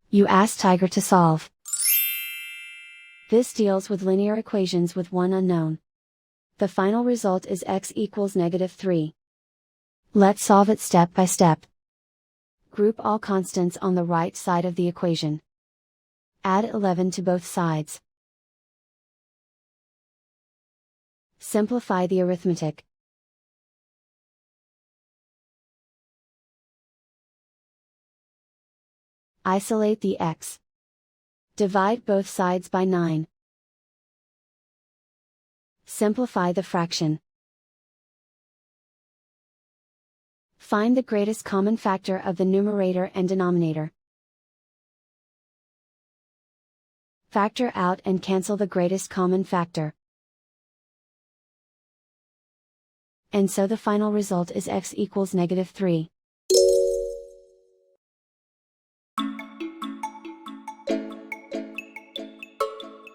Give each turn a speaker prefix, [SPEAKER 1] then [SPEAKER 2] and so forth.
[SPEAKER 1] You ask Tiger to solve. This deals with linear equations with one unknown. The final result is x equals -3. Let's solve it step by step. Group all constants on the right side of the equation. Add 11 to both sides. Simplify the arithmetic. Isolate the x. Divide both sides by 9. Simplify the fraction. Find the greatest common factor of the numerator and denominator. Factor out and cancel the greatest common factor. And so the final result is x equals -3.